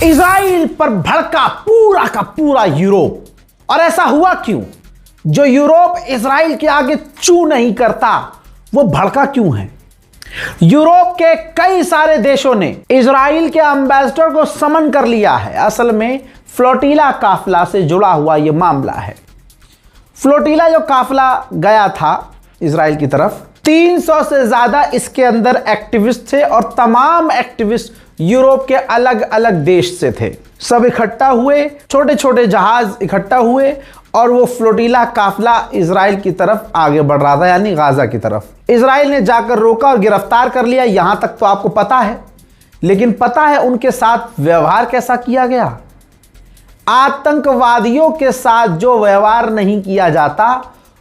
Israel पर भड़का पूरा का पूरा यूरोप। और ऐसा हुआ क्यों? जो यूरोप इजराइल के आगे चू नहीं करता वो भड़का क्यों है? यूरोप के कई सारे देशों ने इजराइल के एम्बेसडर को समन कर लिया है। असल में फ्लोटिला काफिला से जुड़ा हुआ यह मामला है। फ्लोटिला जो काफिला गया था इजराइल की तरफ, 300 से ज्यादा इसके अंदर एक्टिविस्ट थे और तमाम एक्टिविस्ट यूरोप के अलग अलग देश से थे। सब इकट्ठा हुए, छोटे छोटे जहाज इकट्ठा हुए और वो फ्लोटिला काफिला इजराइल की तरफ आगे बढ़ रहा था, यानी गाजा की तरफ। इजराइल ने जाकर रोका और गिरफ्तार कर लिया। यहां तक तो आपको पता है, लेकिन पता है उनके साथ व्यवहार कैसा किया गया? आतंकवादियों के साथ जो व्यवहार नहीं किया जाता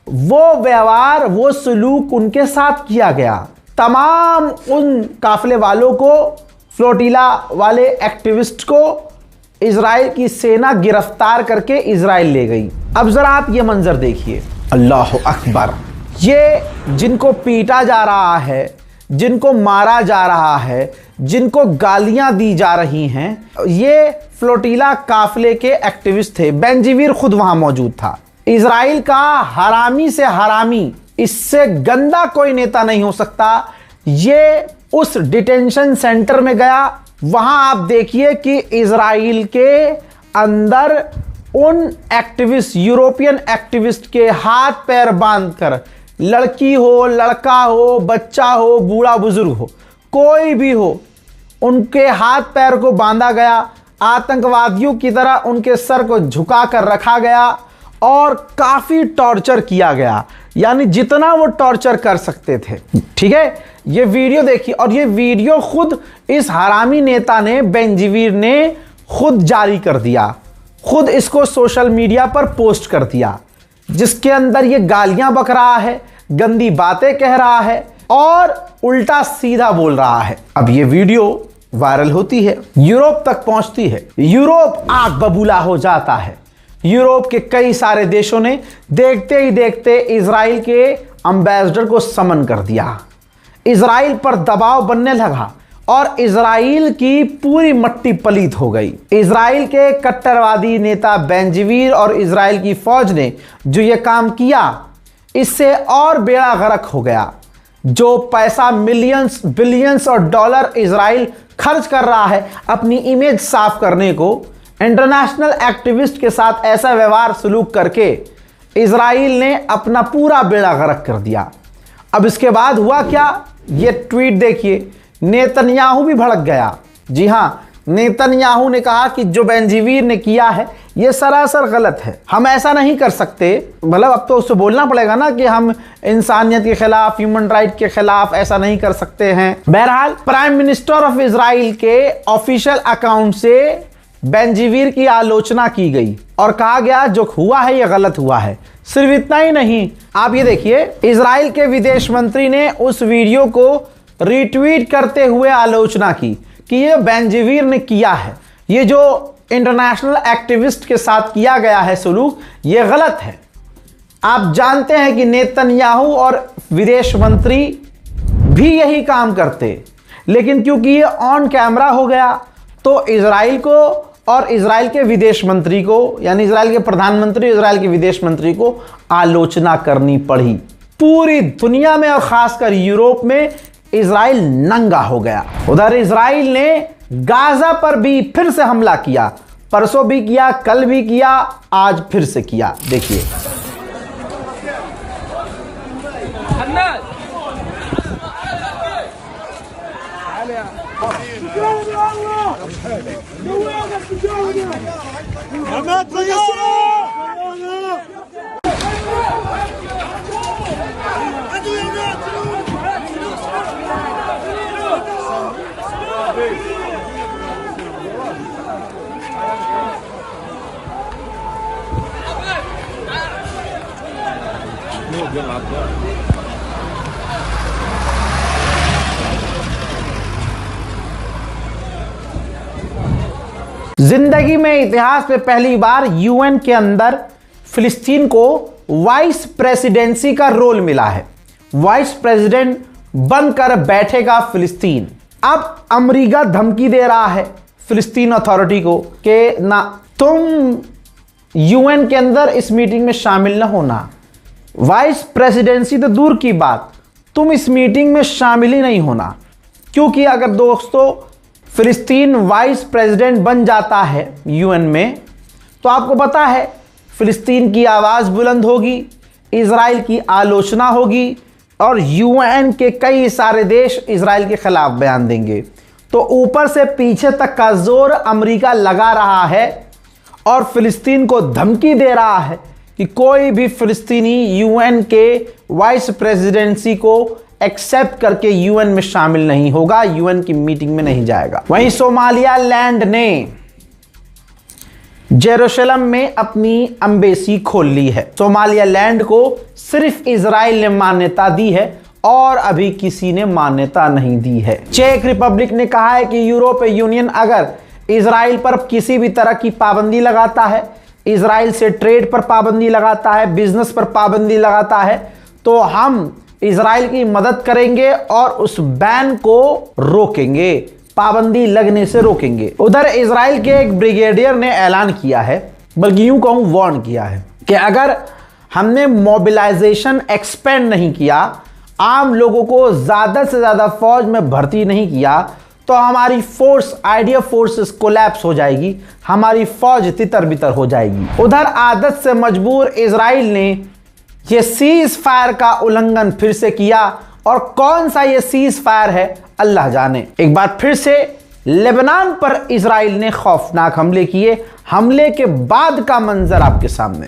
वो व्यवहार, वो सलूक उनके साथ किया गया। तमाम उन काफिले वालों को, फ्लोटिला वाले एक्टिविस्ट को इजराइल की सेना गिरफ्तार करके इजराइल ले गई। अब जरा आप ये मंजर देखिए, अल्लाह अकबर। ये जिनको पीटा जा रहा है, जिनको मारा जा रहा है, जिनको गालियां दी जा रही हैं, ये फ्लोटिला काफिले के एक्टिविस्ट थे। बेंजीवीर खुद वहां मौजूद था। इजराइल का हरामी से हरामी, इससे गंदा कोई नेता नहीं हो सकता। ये उस डिटेंशन सेंटर में गया। वहां आप देखिए कि इजराइल के अंदर उन एक्टिविस्ट, यूरोपियन एक्टिविस्ट के हाथ पैर बांधकर, लड़की हो, लड़का हो, बच्चा हो, बूढ़ा बुजुर्ग हो, कोई भी हो, उनके हाथ पैर को बांधा गया। आतंकवादियों की तरह उनके सर को झुका कर रखा गया और काफी टॉर्चर किया गया, यानी जितना वो टॉर्चर कर सकते थे। ठीक है, ये वीडियो देखिए। और ये वीडियो खुद इस हरामी नेता ने, बेंजीवीर ने खुद जारी कर दिया, खुद इसको सोशल मीडिया पर पोस्ट कर दिया, जिसके अंदर ये गालियां बक रहा है, गंदी बातें कह रहा है और उल्टा सीधा बोल रहा है। अब ये वीडियो वायरल होती है, यूरोप तक पहुंचती है, यूरोप आग बबूला हो जाता है। यूरोप के कई सारे देशों ने देखते ही देखते इजराइल के एम्बेसडर को समन कर दिया। इजराइल पर दबाव बनने लगा और इजराइल की पूरी मट्टी पलीत हो गई। इजराइल के कट्टरवादी नेता बेंजीवीर और इजराइल की फौज ने जो ये काम किया, इससे और बेड़ा गर्क हो गया। जो पैसा मिलियंस, बिलियंस और डॉलर इजराइल खर्च कर रहा है अपनी इमेज साफ करने को, इंटरनेशनल एक्टिविस्ट के साथ ऐसा व्यवहार सलूक करके इजराइल ने अपना पूरा बेड़ा गर्क कर दिया। अब इसके बाद हुआ क्या, ये ट्वीट देखिए। नेतन्याहू भी भड़क गया। जी हां, नेतन्याहू ने कहा कि जो बेंजीवीर ने किया है ये सरासर गलत है, हम ऐसा नहीं कर सकते। मतलब अब तो उससे बोलना पड़ेगा ना कि हम इंसानियत के खिलाफ, ह्यूमन राइट के खिलाफ ऐसा नहीं कर सकते हैं। बहरहाल प्राइम मिनिस्टर ऑफ इजराइल के ऑफिशियल अकाउंट से बेंजीवीर की आलोचना की गई और कहा गया जो हुआ है ये गलत हुआ है। सिर्फ इतना ही नहीं, आप ये देखिए, इजराइल के विदेश मंत्री ने उस वीडियो को रिट्वीट करते हुए आलोचना की कि ये बेंजीवीर ने किया है, ये जो इंटरनेशनल एक्टिविस्ट के साथ किया गया है सलूक, ये गलत है। आप जानते हैं कि नेतन्याहू और विदेश मंत्री भी यही काम करते, लेकिन क्योंकि ये ऑन कैमरा हो गया तो इजराइल को और इजराइल के विदेश मंत्री को, यानी इजराइल के प्रधानमंत्री, इजराइल के विदेश मंत्री को आलोचना करनी पड़ी। पूरी दुनिया में और खासकर यूरोप में इजराइल नंगा हो गया। उधर इजराइल ने गाजा पर भी फिर से हमला किया, परसों भी किया, कल भी किया, आज फिर से किया। देखिए, जिंदगी में, इतिहास में पहली बार यूएन के अंदर फिलिस्तीन को वाइस प्रेसिडेंसी का रोल मिला है। वाइस प्रेसिडेंट बनकर बैठेगा फिलिस्तीन। अब अमेरिका धमकी दे रहा है फिलिस्तीन अथॉरिटी को कि ना तुम यूएन के अंदर इस मीटिंग में शामिल ना होना। वाइस प्रेसिडेंसी तो दूर की बात, तुम इस मीटिंग में शामिल ही नहीं होना, क्योंकि अगर दोस्तों फिलिस्तीन वाइस प्रेसिडेंट बन जाता है यूएन में, तो आपको पता है फिलिस्तीन की आवाज़ बुलंद होगी, इजराइल की आलोचना होगी और यूएन के कई सारे देश इजराइल के खिलाफ बयान देंगे। तो ऊपर से पीछे तक का जोर अमेरिका लगा रहा है और फिलिस्तीन को धमकी दे रहा है कि कोई भी फिलिस्तीनी यूएन के वाइस प्रेसिडेंसी को एक्सेप्ट करके यूएन में शामिल नहीं होगा, यूएन की मीटिंग में नहीं जाएगा। वहीं सोमालिया लैंड ने जेरूशलम में अपनी एम्बेसी खोल ली है। सोमालिया लैंड को सिर्फ इजराइल ने मान्यता दी है और अभी किसी ने मान्यता नहीं दी है। चेक रिपब्लिक ने कहा है कि यूरोपीय यूनियन अगर इजराइल पर किसी भी तरह की पाबंदी लगाता है, इजराइल से ट्रेड पर पाबंदी लगाता है, बिजनेस पर पाबंदी लगाता है, तो हम इजराइल की मदद करेंगे और उस बैन को रोकेंगे, पाबंदी लगने से रोकेंगे। उधर इजराइल के एक ब्रिगेडियर ने ऐलान किया है, बल्कि यूं कहूं वार्न किया है कि अगर हमने मोबिलाइजेशन एक्सपेंड नहीं किया, आम लोगों को ज्यादा से ज्यादा फौज में भर्ती नहीं किया, तो हमारी फोर्स आइडिया फोर्सेस कोलैप्स हो जाएगी, हमारी फौज तितर बितर हो जाएगी। उधर आदत से मजबूर इजराइल ने यह सीज फायर का उल्लंघन फिर से किया और कौन सा यह सीज फायर है अल्लाह जाने। एक बार फिर से लेबनान पर इजराइल ने खौफनाक हमले किए। हमले के बाद का मंजर आपके सामने।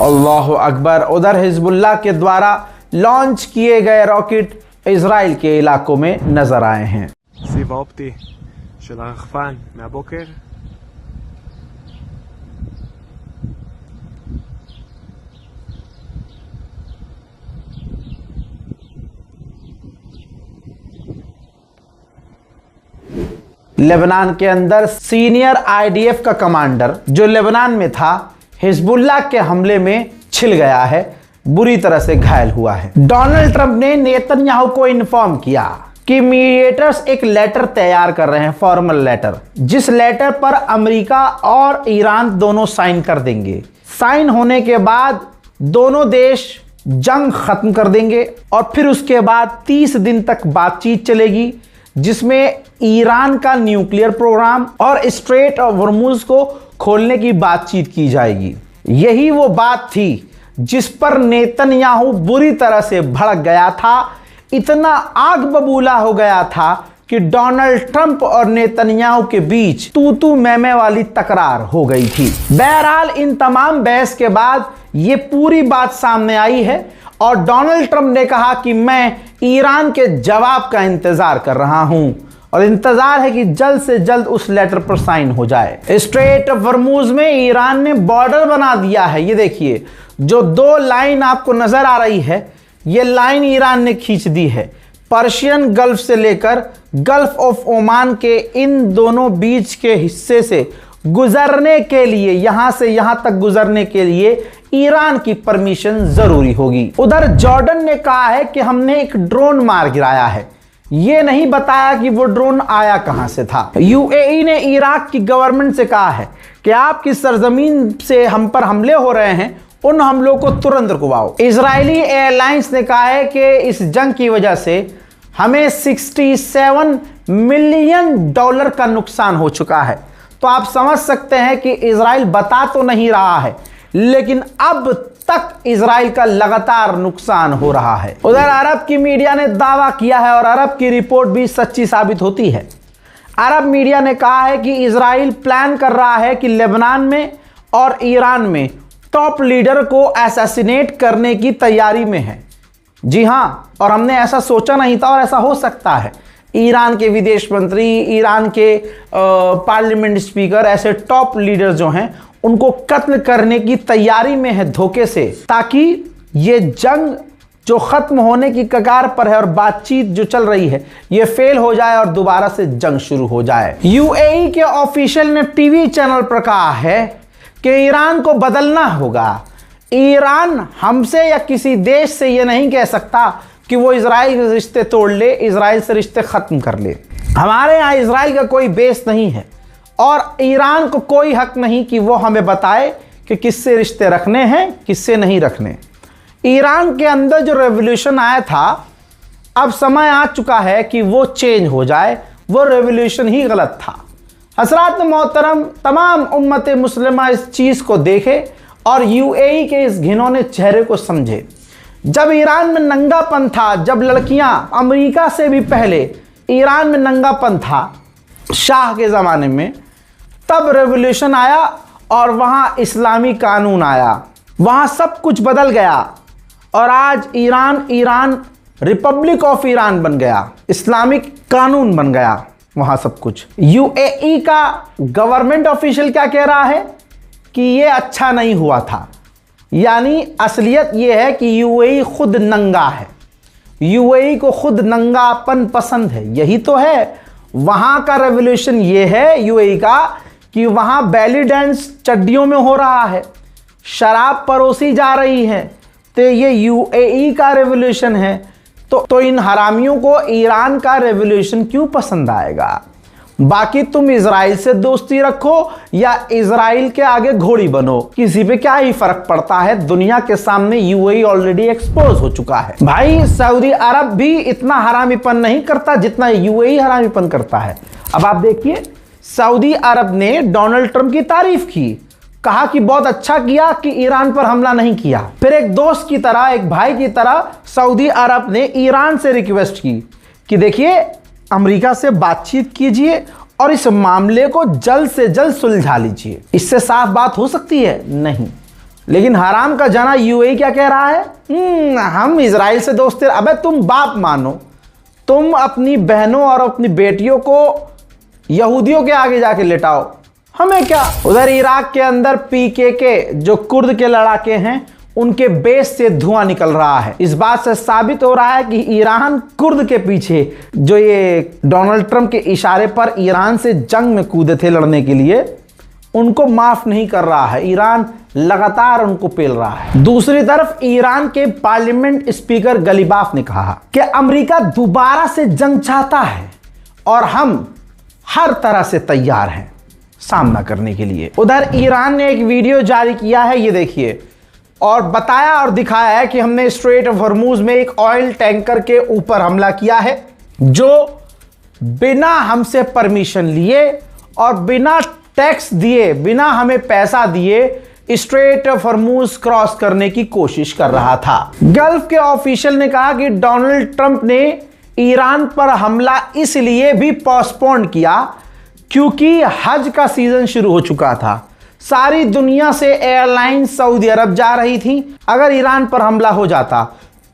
अल्लाहु अकबर। उधर हिजबुल्लाह के द्वारा लॉन्च किए गए रॉकेट इजराइल के इलाकों में नजर आए हैं। סיב האופטי של הרחפן מהבוקר. लेबनान के अंदर सीनियर आईडीएफ का कमांडर जो लेबनान में था, हिजबुल्लाह के हमले में छिल गया है, बुरी तरह से घायल हुआ है। डोनाल्ड ट्रंप ने नेतन्याहू को इन्फॉर्म किया कि मीडिएटर्स एक लेटर तैयार कर रहे हैं, फॉर्मल लेटर, जिस लेटर पर अमेरिका और ईरान दोनों साइन कर देंगे। साइन होने के बाद दोनों देश जंग खत्म कर देंगे और फिर उसके बाद 30 दिन तक बातचीत चलेगी, जिसमें ईरान का न्यूक्लियर प्रोग्राम और स्ट्रेट ऑफ हॉर्मुज को खोलने की बातचीत की जाएगी। यही वो बात थी जिस पर नेतन्याहू बुरी तरह से भड़क गया था, इतना आग बबूला हो गया था कि डोनाल्ड ट्रंप और नेतन्याहू के बीच तू तू मैं वाली तकरार हो गई थी। बहरहाल इन तमाम बहस के बाद ये पूरी बात सामने आई है और डोनाल्ड ट्रंप ने कहा कि मैं ईरान के जवाब का इंतजार कर रहा हूं और इंतजार है कि जल्द से जल्द उस लेटर पर साइन हो जाए। स्ट्रेट ऑफ हॉर्मुज में ईरान ने बॉर्डर बना दिया है। ये देखिए, जो 2 लाइन आपको नजर आ रही है, ये लाइन ईरान ने खींच दी है। पर्शियन गल्फ से लेकर गल्फ ऑफ ओमान के इन दोनों बीच के हिस्से से गुजरने के लिए, यहां से यहां तक गुजरने के लिए ईरान की परमिशन जरूरी होगी। उधर जॉर्डन ने कहा है कि हमने एक ड्रोन मार गिराया है, ये नहीं बताया कि वो ड्रोन आया कहां से था। यूएई ने इराक की गवर्नमेंट से कहा है कि आपकी सरजमीन से हम पर हमले हो रहे हैं, उन हमलों को तुरंत रुकवाओ। इजरायली एयरलाइंस ने कहा है कि इस जंग की वजह से हमें $67 मिलियन का नुकसान हो चुका है। तो आप समझ सकते हैं कि इजराइल बता तो नहीं रहा है, लेकिन अब तक इजराइल का लगातार नुकसान हो रहा है। उधर अरब की मीडिया ने दावा किया है और अरब की रिपोर्ट भी सच्ची साबित होती है। अरब मीडिया ने कहा है कि इजराइल प्लान कर रहा है कि लेबनान में और ईरान में टॉप लीडर को असैसिनेट करने की तैयारी में है। जी हां, और हमने ऐसा सोचा नहीं था और ऐसा हो सकता है। ईरान के विदेश मंत्री, ईरान के पार्लियामेंट स्पीकर, ऐसे टॉप लीडर जो हैं उनको कत्ल करने की तैयारी में है धोखे से, ताकि ये जंग जो खत्म होने की कगार पर है और बातचीत जो चल रही है ये फेल हो जाए और दोबारा से जंग शुरू हो जाए। यूएई के ऑफिशियल ने टीवी चैनल पर कहा है कि ईरान को बदलना होगा। ईरान हमसे या किसी देश से ये नहीं कह सकता कि वो इजराइल से रिश्ते तोड़ ले, इजराइल से रिश्ते खत्म कर ले। हमारे यहाँ इजराइल का कोई बेस नहीं है और ईरान को कोई हक नहीं कि वो हमें बताए कि किससे रिश्ते रखने हैं, किससे नहीं रखने। ईरान के अंदर जो रेवोल्यूशन आया था, अब समय आ चुका है कि वो चेंज हो जाए। वो रेवोल्यूशन ही गलत था। हज़रात मोहतरम, तमाम उम्मत मुस्लिमा इस चीज़ को देखे और यूएई के इस घिनौने चेहरे को समझे। जब ईरान में नंगापन था, जब लड़कियां, अमेरिका से भी पहले ईरान में नंगापन था शाह के ज़माने में, तब रेवोल्यूशन आया और वहाँ इस्लामी कानून आया, वहाँ सब कुछ बदल गया और आज ईरान रिपब्लिक ऑफ ईरान बन गया, इस्लामिक कानून बन गया वहाँ सब कुछ। यूएई का गवर्नमेंट ऑफिशियल क्या कह रहा है कि ये अच्छा नहीं हुआ था, यानी असलियत ये है कि यूएई खुद नंगा है, यूएई को खुद नंगापन पसंद है। यही तो है वहाँ का रेवोल्यूशन, ये है यूएई का कि वहाँ बैली डांस चड्डियों में हो रहा है, शराब परोसी जा रही है, तो ये यूएई का रेवोल्यूशन है। तो इन हरामियों को ईरान का रेवोल्यूशन क्यों पसंद आएगा? बाकी तुम इजराइल से दोस्ती रखो या इजराइल के आगे घोड़ी बनो, किसी पे क्या ही फर्क पड़ता है। दुनिया के सामने यूएई ऑलरेडी एक्सपोज हो चुका है। भाई सऊदी अरब भी इतना हरामीपन नहीं करता जितना यूएई हरामीपन करता है। अब आप देखिए, सऊदी अरब ने डोनाल्ड ट्रंप की तारीफ की, कहा कि बहुत अच्छा किया कि ईरान पर हमला नहीं किया। फिर एक दोस्त की तरह, एक भाई की तरह सऊदी अरब ने ईरान से रिक्वेस्ट की कि देखिए अमेरिका से बातचीत कीजिए और इस मामले को जल्द से जल्द सुलझा लीजिए। इससे साफ बात हो सकती है? नहीं। लेकिन हराम का जाना यूएई क्या कह रहा है? हम इजराइल से दोस्ती। अबे तुम बाप मानो, तुम अपनी बहनों और अपनी बेटियों को यहूदियों के आगे जाके लेटाओ, हमें क्या। उधर इराक के अंदर पीकेके जो कुर्द के लड़ाके हैं उनके बेस से धुआं निकल रहा है। इस बात से साबित हो रहा है कि ईरान कुर्द के पीछे, जो ये डोनाल्ड ट्रंप के इशारे पर ईरान से जंग में कूदे थे लड़ने के लिए, उनको माफ नहीं कर रहा है। ईरान लगातार उनको पेल रहा है। दूसरी तरफ ईरान के पार्लियामेंट स्पीकर गलीबाफ ने कहा कि अमेरिका दोबारा से जंग चाहता है और हम हर तरह से तैयार हैं सामना करने के लिए। उधर ईरान ने एक वीडियो जारी किया है, ये देखिए, और बताया और दिखाया है कि हमने स्ट्रेट ऑफ हॉर्मूज में एक ऑयल टैंकर के ऊपर हमला किया है जो बिना हमसे परमिशन लिए और बिना टैक्स दिए, बिना हमें पैसा दिए स्ट्रेट ऑफ हॉर्मूज क्रॉस करने की कोशिश कर रहा था। गल्फ के ऑफिशियल ने कहा कि डोनाल्ड ट्रंप ने ईरान पर हमला इसलिए भी पोस्टपोन किया क्योंकि हज का सीजन शुरू हो चुका था। सारी दुनिया से एयरलाइन सऊदी अरब जा रही थी। अगर ईरान पर हमला हो जाता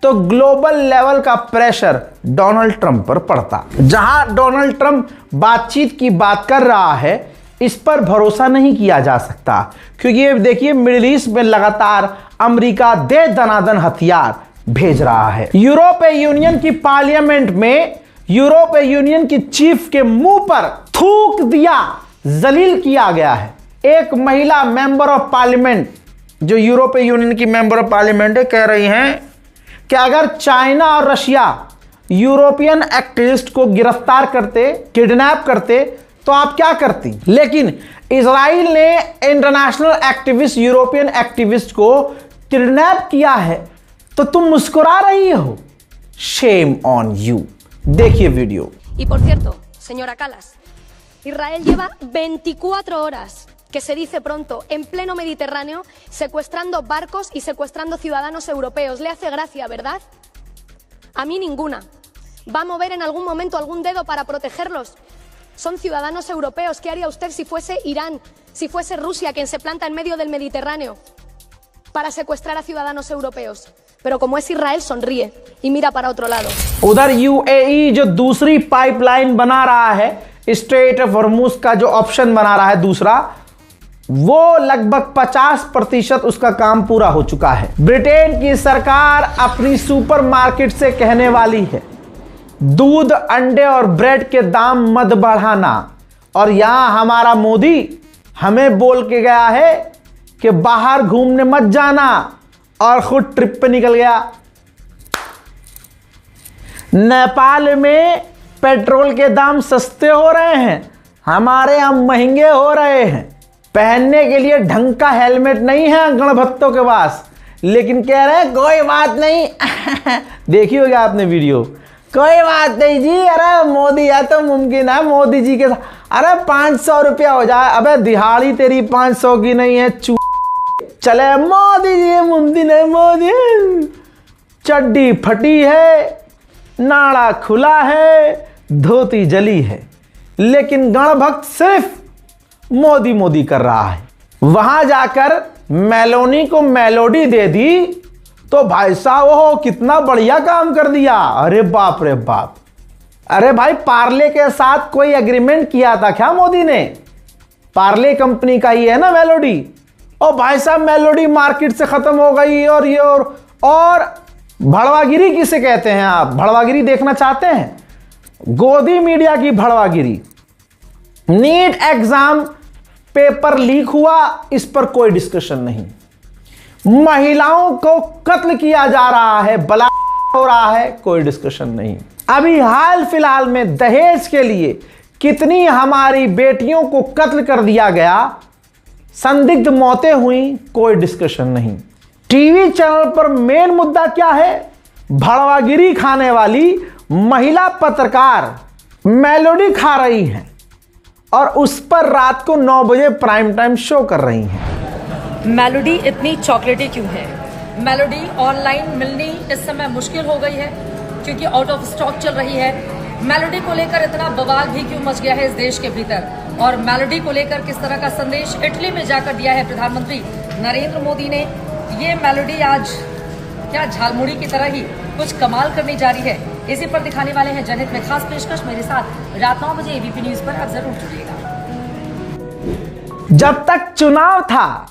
तो ग्लोबल लेवल का प्रेशर डोनाल्ड ट्रंप पर पड़ता। जहां डोनाल्ड ट्रंप बातचीत की बात कर रहा है, इस पर भरोसा नहीं किया जा सकता, क्योंकि ये देखिए मिडिल ईस्ट में लगातार अमेरिका दे दनादन हथियार भेज रहा है। यूरोपीय यूनियन की पार्लियामेंट में यूरोपीय यूनियन की चीफ के मुंह पर थूक दिया, जलील किया गया है। एक महिला मेंबर ऑफ पार्लियामेंट, जो यूरोपीय यूनियन की मेंबर ऑफ पार्लियामेंट है, कह रही हैं कि अगर चाइना और रशिया यूरोपियन एक्टिविस्ट को गिरफ्तार करते, किडनैप करते, तो आप क्या करती। लेकिन इजराइल ने इंटरनेशनल एक्टिविस्ट, यूरोपियन एक्टिविस्ट को किडनैप किया है तो तुम मुस्कुरा रही हो। Shame on you. देखिए video. Y por cierto, señora Calas, Israel lleva 24 horas, que se dice pronto, en pleno Mediterráneo, secuestrando barcos y secuestrando ciudadanos europeos. Le hace gracia, ¿verdad? A mí ninguna. ¿Va a mover en algún momento algún dedo para protegerlos? Son ciudadanos europeos. ¿Qué haría usted si fuese Irán, si fuese Rusia quien se planta en medio del Mediterráneo? para secuestrar a ciudadanos europeos. Pero como es Israel, sonríe y mira para otro lado. उधर UAE जो दूसरी pipeline बना रहा है, straight of Hormuz का जो option बना रहा है दूसरा, वो लगभग 50% उसका काम पूरा हो चुका है। ब्रिटेन की सरकार अपनी सुपरमार्केट से कहने वाली है दूध, अंडे और ब्रेड के दाम मत बढ़ाना, और यहां हमारा मोदी हमें बोल के गया है कि बाहर घूमने मत जाना, और खुद ट्रिप पे निकल गया। नेपाल में पेट्रोल के दाम सस्ते हो रहे हैं, हमारे यहां महंगे हो रहे हैं। पहनने के लिए ढंग का हेलमेट नहीं है गणभक्तों के पास, लेकिन कह रहे हैं कोई बात नहीं देखी होगी आपने वीडियो, कोई बात नहीं जी, अरे मोदी है तो मुमकिन है मोदी जी के साथ, अरे 500 रुपया हो जाए, अबे दिहाड़ी तेरी 500 की नहीं है, चले मोदी जी मुमकिन है, मोदी चड्डी फटी है, नाड़ा खुला है, धोती जली है, लेकिन गणभक्त सिर्फ मोदी मोदी कर रहा है। वहां जाकर मेलोनी को मेलोडी दे दी तो भाई साहब वो कितना बढ़िया काम कर दिया, अरे बाप रे बाप। अरे भाई पार्ले के साथ कोई एग्रीमेंट किया था क्या मोदी ने? पार्ले कंपनी का ही है ना मेलोडी। ओ भाई साहब मेलोडी मार्केट से खत्म हो गई, और ये और भड़वागिरी किसे कहते हैं आप? भड़वागिरी देखना चाहते हैं? गोदी मीडिया की भड़वागिरी। नीट एग्जाम पेपर लीक हुआ, इस पर कोई डिस्कशन नहीं। महिलाओं को कत्ल किया जा रहा है, बलात्कार हो रहा है, कोई डिस्कशन नहीं। अभी हाल फिलहाल में दहेज के लिए कितनी हमारी बेटियों को कत्ल कर दिया गया, संदिग्ध मौतें हुई, कोई डिस्कशन नहीं। टीवी चैनल पर मेन मुद्दा क्या है? भड़वागिरी खाने वाली महिला पत्रकार मेलोडी खा रही हैं और उस पर रात को 9 बजे प्राइम टाइम शो कर रही हैं। मेलोडी इतनी चॉकलेटी क्यों है? मेलोडी ऑनलाइन मिलनी इस समय मुश्किल हो गई है क्योंकि आउट ऑफ स्टॉक चल रही है। मेलोडी को लेकर इतना बवाल भी क्यों मच गया है इस देश के भीतर, और मेलोडी को लेकर किस तरह का संदेश इटली में जाकर दिया है प्रधानमंत्री नरेंद्र मोदी ने। ये मेलोडी आज क्या झालमुड़ी की तरह ही कुछ कमाल करने जा रही है, इसी पर दिखाने वाले हैं जनहित में खास पेशकश। मेरे साथ रात 9 बजे एबीपी न्यूज पर आप जरूर जुड़िएगा। जब तक चुनाव था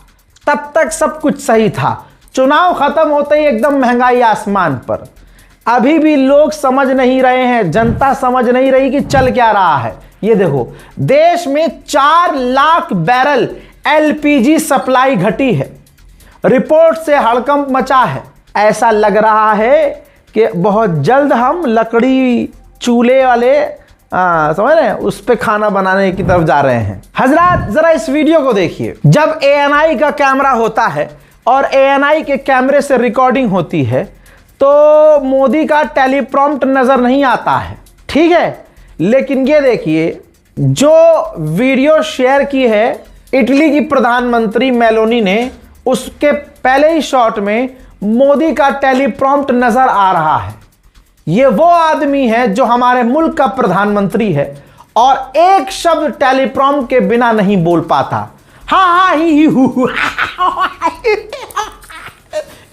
तब तक सब कुछ सही था, चुनाव खत्म होते ही एकदम महंगाई आसमान पर। अभी भी लोग समझ नहीं रहे हैं, जनता समझ नहीं रही कि चल क्या रहा है। ये देखो, देश में 4 लाख बैरल एलपीजी सप्लाई घटी है, रिपोर्ट से हड़कंप मचा है। ऐसा लग रहा है कि बहुत जल्द हम लकड़ी चूल्हे वाले समझ रहे हैं उस पे खाना बनाने की तरफ जा रहे हैं। हजरात जरा इस वीडियो को देखिए। जब एएनआई का कैमरा होता है और एएनआई के कैमरे से रिकॉर्डिंग होती है तो मोदी का टेलीप्रॉम्प्ट नजर नहीं आता है, ठीक है। लेकिन ये देखिए, जो वीडियो शेयर की है इटली की प्रधानमंत्री मेलोनी ने, उसके पहले ही शॉट में मोदी का टेलीप्रॉम्प्ट नजर आ रहा है। ये वो आदमी है जो हमारे मुल्क का प्रधानमंत्री है और एक शब्द टेलीप्रॉम्प्ट के बिना नहीं बोल पाता। हाँ ही हु।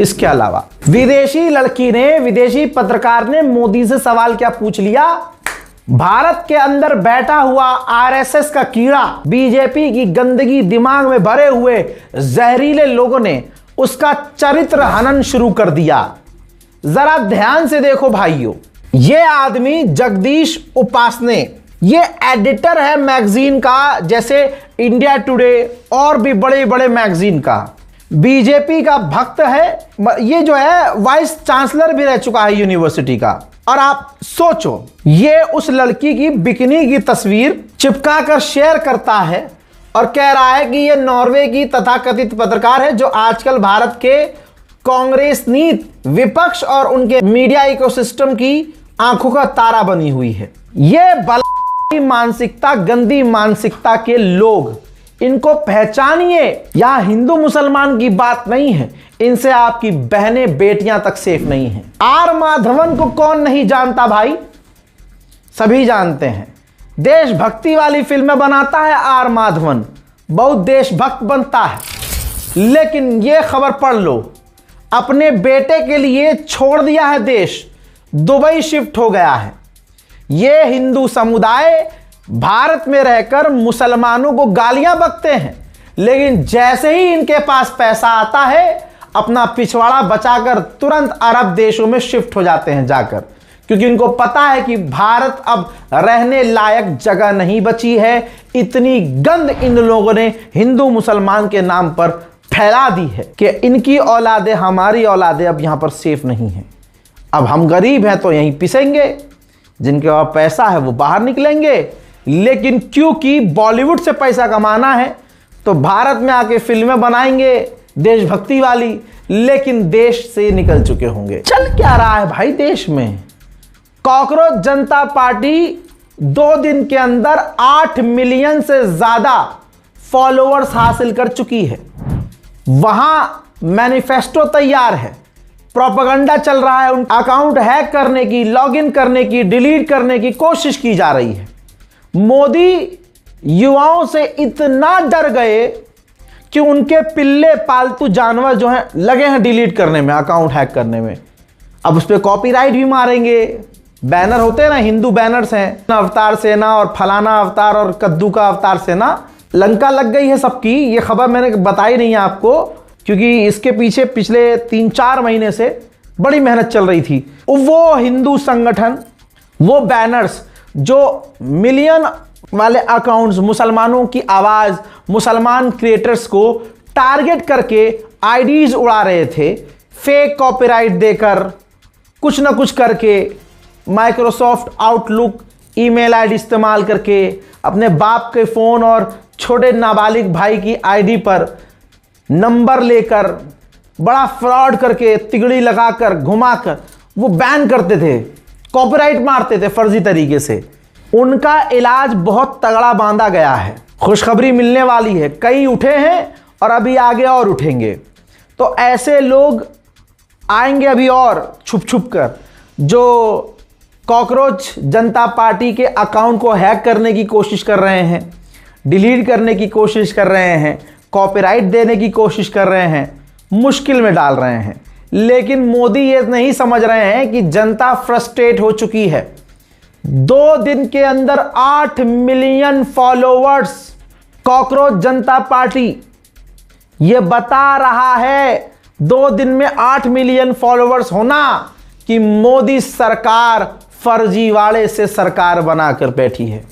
इसके अलावा विदेशी लड़की ने, विदेशी पत्रकार ने मोदी से सवाल क्या पूछ लिया? भारत के अंदर बैठा हुआ आरएसएस का कीड़ा, बीजेपी की गंदगी दिमाग में भरे हुए जहरीले लोगों ने उसका चरित्र हनन शुरू कर दिया। जरा ध्यान से देखो भाइयों, ये आदमी जगदीश उपासने, ये एडिटर है मैगजीन का, जैसे इंडिया टुडे और भी बड़े बड़े मैगजीन का। बीजेपी का भक्त है, ये जो है वाइस चांसलर भी रह चुका है यूनिवर्सिटी का। और आप सोचो, ये उस लड़की की बिकिनी की तस्वीर चिपका कर शेयर करता है और कह रहा है कि ये नॉर्वे की तथाकथित पत्रकार है जो आजकल भारत के कांग्रेस नीत, विपक्ष और उनके मीडिया इकोसिस्टम की आंखों का तारा बनी हुई है। ये बला मानसिकता, गंदी मानसिकता के लोग, इनको पहचानिए। यहां हिंदू मुसलमान की बात नहीं है, इनसे आपकी बहनें बेटियां तक सेफ नहीं हैं। आर माधवन को कौन नहीं जानता भाई? सभी जानते हैं। देशभक्ति वाली फिल्में बनाता है आर माधवन, बहुत देशभक्त बनता है। लेकिन ये खबर पढ़ लो, अपने बेटे के लिए छोड़ दिया है देश, दुबई शिफ्ट हो गया है। ये हिंदू समुदाय भारत में रहकर मुसलमानों को गालियां बकते हैं, लेकिन जैसे ही इनके पास पैसा आता है अपना पिछवाड़ा बचाकर तुरंत अरब देशों में शिफ्ट हो जाते हैं जाकर, क्योंकि इनको पता है कि भारत अब रहने लायक जगह नहीं बची है। इतनी गंद इन लोगों ने हिंदू मुसलमान के नाम पर फैला दी है कि इनकी औलादें, हमारी औलादें अब यहां पर सेफ नहीं हैं। अब हम गरीब हैं तो यहीं पिसेंगे, जिनके पास पैसा है वो बाहर निकलेंगे। लेकिन क्योंकि बॉलीवुड से पैसा कमाना है तो भारत में आके फिल्में बनाएंगे देशभक्ति वाली, लेकिन देश से निकल चुके होंगे। चल क्या रहा है भाई देश में? कॉकरोच जनता पार्टी 2 दिन के अंदर 8 मिलियन से ज्यादा फॉलोअर्स हासिल कर चुकी है। वहां मैनिफेस्टो तैयार है, प्रोपेगेंडा चल रहा है, उन अकाउंट हैक करने की, लॉगिन करने की, डिलीट करने की कोशिश की जा रही है। मोदी युवाओं से इतना डर गए कि उनके पिल्ले पालतू जानवर जो हैं लगे हैं डिलीट करने में, अकाउंट हैक करने में। अब उस पर कॉपीराइट भी मारेंगे। बैनर होते हैं ना, हिंदू बैनर्स हैं, अवतार सेना और फलाना अवतार और कद्दू का अवतार सेना। लंका लग गई है सबकी। ये खबर मैंने बताई नहीं है आपको, क्योंकि इसके पीछे पिछले 3-4 महीने से बड़ी मेहनत चल रही थी। वो हिंदू संगठन, वो बैनर्स जो मिलियन वाले अकाउंट्स, मुसलमानों की आवाज, मुसलमान क्रिएटर्स को टारगेट करके आईडीज उड़ा रहे थे, फेक कॉपीराइट देकर, कुछ ना कुछ करके, माइक्रोसॉफ्ट आउटलुक ईमेल आईडी इस्तेमाल करके, अपने बाप के फोन और छोटे नाबालिग भाई की आईडी पर नंबर लेकर, बड़ा फ्रॉड करके, तिगड़ी लगाकर, घुमाकर वो बैन करते थे, कॉपीराइट मारते थे फर्जी तरीके से। उनका इलाज बहुत तगड़ा बांधा गया है। खुशखबरी मिलने वाली है, कई उठे हैं और अभी आगे और उठेंगे। तो ऐसे लोग आएंगे अभी और छुप छुप कर, जो कॉकरोच जनता पार्टी के अकाउंट को हैक करने की कोशिश कर रहे हैं, डिलीट करने की कोशिश कर रहे हैं, कॉपीराइट देने की कोशिश कर रहे हैं, मुश्किल में डाल रहे हैं। लेकिन मोदी ये नहीं समझ रहे हैं कि जनता फ्रस्ट्रेट हो चुकी है। 2 दिन के अंदर 8 मिलियन फॉलोवर्स कॉकरोच जनता पार्टी, ये बता रहा है 2 दिन में 8 मिलियन फॉलोवर्स होना कि मोदी सरकार फर्जीवाड़े से सरकार बनाकर बैठी है।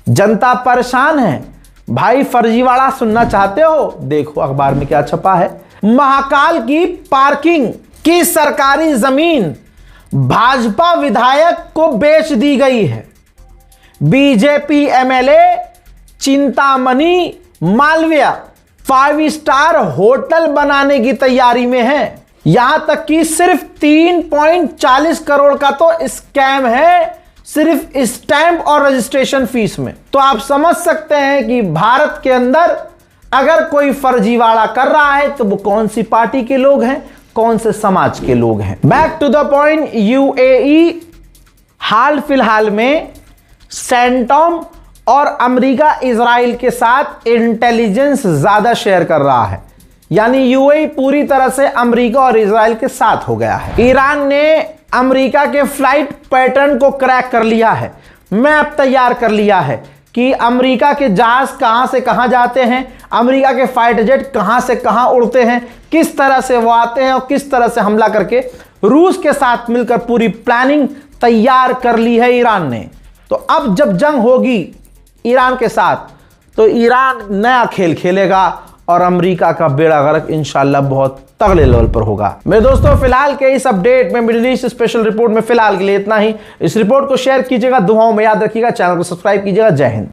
जनता परेशान है भाई। फर्जीवाड़ा सुनना चाहते हो? देखो अखबार में क्या छपा है। महाकाल की पार्किंग की सरकारी जमीन भाजपा विधायक को बेच दी गई है। BJP MLA Chintamani Malviya 5 star hotel बनाने की तैयारी में है। यहां तक कि सिर्फ 3.40 करोड़ का तो स्कैम है, सिर्फ स्टैंप और रजिस्ट्रेशन फीस में। तो आप समझ सकते हैं कि भारत के अंदर अगर कोई फर्जीवाड़ा कर रहा है तो वो कौन सी पार्टी के लोग हैं, कौन से समाज के लोग हैं। Back to the point, UAE हाल फिलहाल में सेंटॉम और अमेरिका इजराइल के साथ इंटेलिजेंस ज्यादा शेयर कर रहा है। यानी यूएई पूरी तरह से अमेरिका और इजराइल के साथ हो गया है। ईरान ने अमेरिका के फ्लाइट पैटर्न को क्रैक कर लिया है, मैप तैयार कर लिया है कि अमेरिका के जहाज कहां से कहां जाते हैं, अमेरिका के फाइटर जेट कहां से कहां उड़ते हैं, किस तरह से वो आते हैं और किस तरह से हमला करके रूस के साथ मिलकर पूरी प्लानिंग तैयार कर ली है ईरान ने। तो अब जब जंग होगी ईरान के साथ तो ईरान नया खेल खेलेगा और अमेरिका का बेड़ा गर्क इंशाल्लाह बहुत तगड़े लेवल पर होगा। मेरे दोस्तों, फिलहाल के इस अपडेट में, मिडिल ईस्ट स्पेशल रिपोर्ट में फिलहाल के लिए इतना ही। इस रिपोर्ट को शेयर कीजिएगा, दुआओं में याद रखिएगा, चैनल को सब्सक्राइब कीजिएगा। जय हिंद।